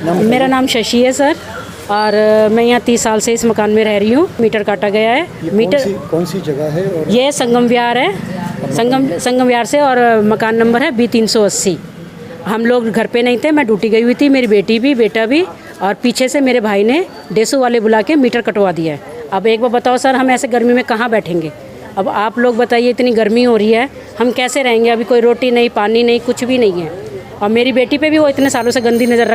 मेरा नाम शशि है सर, और मैं यहाँ 30 साल से इस मकान में रह रही हूँ। मीटर काटा गया है। मीटर कौन सी जगह है? और ये संगम विहार है, संगम विहार से, और मकान नंबर है B380। हम लोग घर पे नहीं थे, मैं ड्यूटी गई हुई थी, मेरी बेटी भी, बेटा भी, और पीछे से मेरे भाई ने डेसू वाले बुला के मीटर कटवा दिया है। अब एक बार बताओ सर, हम ऐसे गर्मी में कहाँ बैठेंगे? अब आप लोग बताइए, इतनी गर्मी हो रही है, हम कैसे रहेंगे? अभी कोई रोटी नहीं, पानी नहीं, कुछ भी नहीं है। और मेरी बेटी पे भी वो इतने सालों से गंदी नज़र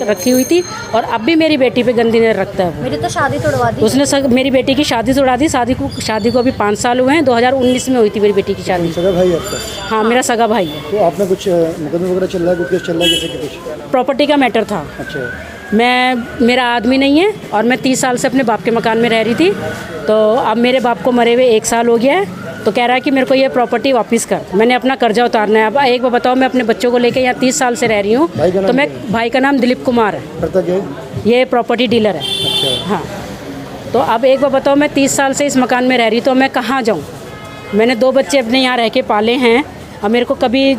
रखी हुई थी, और अब भी मेरी बेटी पे गंदी नज़र रखता है। मेरी तो शादी तोड़वा दी उसने मेरी बेटी की शादी तोड़ा दी। शादी को अभी 5 साल हुए हैं। 2019 में हुई थी मेरी बेटी की शादी। सगा भाई आपका? हाँ, मेरा सगा भाई है। तो आपने कुछ मुकदमा वगैरह चल रहा है, कुछ केस चल रहा है, जैसे कि कुछ प्रॉपर्टी का मैटर था। अच्छा। मेरा आदमी नहीं है, और मैं 30 साल से अपने बाप के मकान में रह रही थी। तो अब मेरे बाप को मरे हुए 1 साल हो गया है, तो कह रहा है कि मेरे को ये प्रॉपर्टी वापस कर, मैंने अपना कर्जा उतारना है। अब एक बार बताओ, मैं अपने बच्चों को लेके यहाँ 30 साल से रह रही हूँ। तो मैं, भाई का नाम दिलीप कुमार है। करता क्या है? ये प्रॉपर्टी डीलर है। अच्छा। हाँ, तो अब एक बार बताओ, मैं 30 साल से इस मकान में रह रही, तो मैं कहाँ जाऊँ? मैंने 2 बच्चे अपने यहाँ रह के पाले हैं, और मेरे को कभी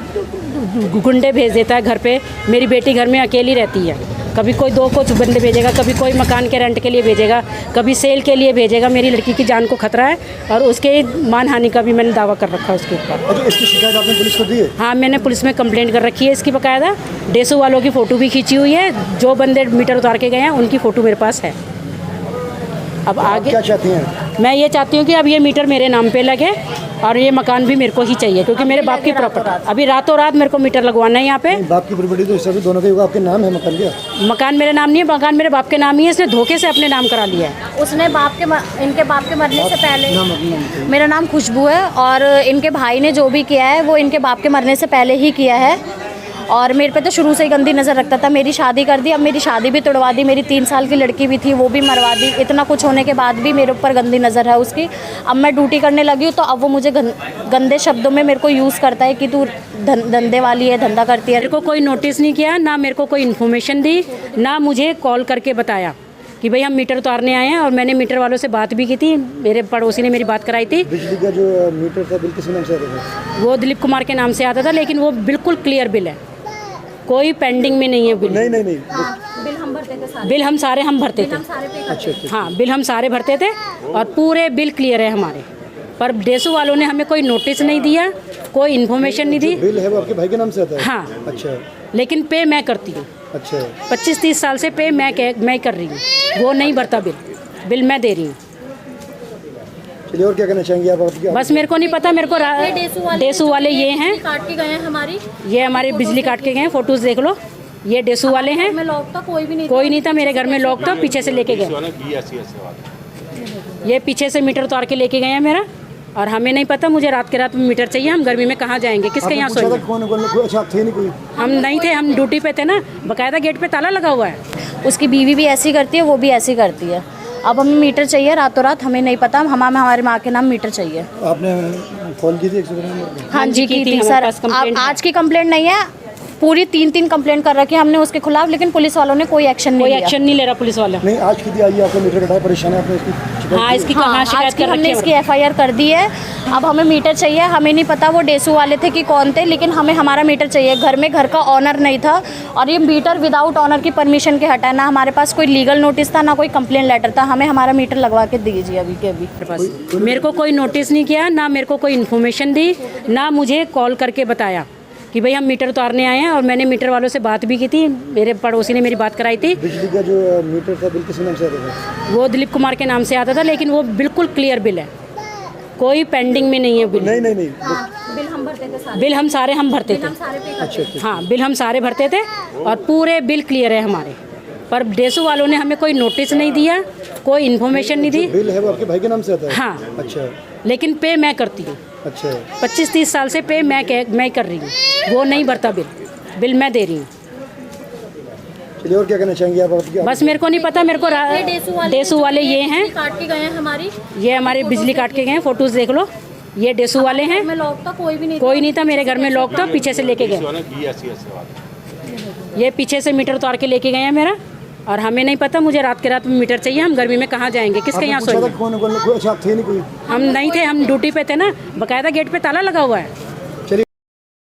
गुंडे भेज देता है घर पे। मेरी बेटी घर में अकेली रहती है, कभी कोई 2 कुछ बंदे भेजेगा, कभी कोई मकान के रेंट के लिए भेजेगा, कभी सेल के लिए भेजेगा। मेरी लड़की की जान को खतरा है, और उसके मानहानि का भी मैंने दावा कर रखा है उसके ऊपर। अच्छा, इसकी शिकायत आपने पुलिस को दी है? हाँ, मैंने पुलिस में कंप्लेंट कर रखी है इसकी बाकायदा। डेसू वालों की फ़ोटो भी खींची हुई है, जो बंदे मीटर उतार के गए हैं उनकी फ़ोटो मेरे पास है। अब आगे क्या चाहती हैं? मैं ये चाहती हूँ कि अब ये मीटर मेरे नाम पे लगे, और ये मकान भी मेरे को ही चाहिए, क्योंकि मेरे बाप की प्रॉपर्टी। अभी रातों रात मेरे को मीटर लगवाना है यहाँ पे। बाप की प्रॉपर्टी तो इस तरह दोनों का आपके नाम है मकान का? मकान मेरे नाम नहीं है, मकान मेरे बाप के नाम ही है। इसने धोखे से अपने नाम करा लिया है। उसने इनके बाप के मरने से पहले। मेरा नाम खुशबू है, और इनके भाई ने जो भी किया है वो इनके बाप के मरने से पहले ही किया है, और मेरे पे तो शुरू से ही गंदी नज़र रखता था। मेरी शादी कर दी, अब मेरी शादी भी तोड़वा दी, मेरी 3 साल की लड़की भी थी वो भी मरवा दी। इतना कुछ होने के बाद भी मेरे ऊपर गंदी नज़र है उसकी। अब मैं ड्यूटी करने लगी हूँ, तो अब वो मुझे गंदे शब्दों में मेरे को यूज़ करता है कि तू धंधे वाली है, धंधा करती है। मेरे को कोई नोटिस नहीं किया, ना मेरे को कोई इन्फॉर्मेशन दी, ना मुझे कॉल करके बताया कि भाई हम मीटर उतारने आए हैं। और मैंने मीटर वालों से बात भी की थी, मेरे पड़ोसी ने मेरी बात कराई थी। बिजली का जो मीटर था बिल किस नाम से आता था? वो दिलीप कुमार के नाम से आता था, लेकिन वो बिल्कुल क्लियर बिल है, कोई पेंडिंग में नहीं है बिल। नहीं। बिल हम भरते थे सारे। बिल हम सारे भरते थे। अच्छा। हाँ, बिल हम सारे भरते थे, और पूरे बिल क्लियर है हमारे। पर डेसू वालों ने हमें कोई नोटिस नहीं दिया, कोई इन्फॉर्मेशन नहीं दी। बिल है वो आपके भाई के नाम से आता है? हाँ। अच्छा। लेकिन पे मैं करती हूँ। अच्छा। 25-30 साल से पे मैं कर रही हूँ, वो नहीं भरता बिल मैं दे रही हूँ। चलिए, और क्या कहना चाहेंगे आप? बस मेरे को नहीं पता, मेरे को डेसू वाले ये हैं, काट के गए हैं हमारी। ये हमारे बिजली काट के गए हैं, फोटोज देख लो। ये डेसू वाले हैं। में लॉक था, कोई नहीं था मेरे घर में, लॉक था, पीछे से लेके गए। ये पीछे से मीटर उतार के लेके गए हैं मेरा, और हमें नहीं पता। मुझे रात के रात में मीटर चाहिए, हम गर्मी में कहाँ जाएंगे, किसके यहाँ सोएंगे? अच्छा, थे नहीं कोई? हम नहीं थे, हम ड्यूटी पे थे ना, बाकायदा गेट पे ताला लगा हुआ है। उसकी बीवी भी ऐसी करती है, वो भी ऐसी करती है। अब हमें मीटर चाहिए रातों रात, हमें नहीं पता, हमारे माँ के नाम मीटर चाहिए। आपने कॉल की थी 112 नंबर? हाँ जी, की थी सर। आज की कंप्लेंट नहीं है, पूरी 3 कंप्लेंट कर रखी है हमने उसके खिलाफ, लेकिन पुलिस वालों ने कोई एक्शन नहीं ले रहा पुलिस वाला। नहीं, आज की थी आई आपको मीटर कटाया, परेशान है आपने इसकी? हाँ, इसकी कहाँ शिकायत कर रखी है? हमने इसकी FIR कर दी है। अब हमें मीटर चाहिए, हमें नहीं पता वो डेसू वाले थे कि कौन थे, लेकिन हमें हमारा मीटर चाहिए। घर का ऑनर नहीं था, और ये मीटर विदाउट ऑनर की परमिशन के हटा है। ना हमारे पास कोई लीगल नोटिस था, ना कोई कंप्लेंट लेटर था। हमें हमारा मीटर लगवा के दीजिए अभी के अभी। मेरे को कोई नोटिस नहीं किया, ना मेरे को कोई इन्फॉर्मेशन दी, ना मुझे कॉल करके बताया कि भाई हम मीटर उतारने आए हैं। और मैंने मीटर वालों से बात भी की थी, मेरे पड़ोसी ने मेरी बात कराई थी। बिजली का जो मीटर था बिल किस नाम से आता था? वो दिलीप कुमार के नाम से आता था, लेकिन वो बिल्कुल क्लियर बिल है, कोई पेंडिंग में नहीं है बिल। नहीं। बिल हम भरते थे सारे। बिल हम सारे भरते थे। अच्छा। हाँ, बिल हम सारे भरते थे, और पूरे बिल क्लियर है हमारे। पर डेसू वालों ने हमें कोई नोटिस नहीं दिया, कोई इन्फॉर्मेशन नहीं दी। बिल है वो आपके भाई के नाम से आता है? हाँ। अच्छा। लेकिन पे मैं करती हूँ। अच्छा। 25-30 साल से पे मैं कर रही हूँ, वो नहीं भरता बिल मैं दे रही हूँ। चलिए, और क्या कहना चाहेंगे आप? बस मेरे को नहीं पता, मेरे को डेसू वाले ये हैं, काट के गए हैं हमारी। ये हमारे बिजली काट के गए हैं, फोटोज देख लो। ये डेसू वाले हैं। लॉक था, कोई नहीं था मेरे घर में, लॉक था, पीछे से लेके गए। ये पीछे से मीटर उतार के लेके गए हैं मेरा, और हमें नहीं पता। मुझे रात के रात में मीटर चाहिए, हम गर्मी में कहाँ जाएंगे, किसके यहाँ सोएंगे? अच्छा, थे नहीं कोई? हम नहीं थे, हम ड्यूटी पे थे ना, बाकायदा गेट पे ताला लगा हुआ है।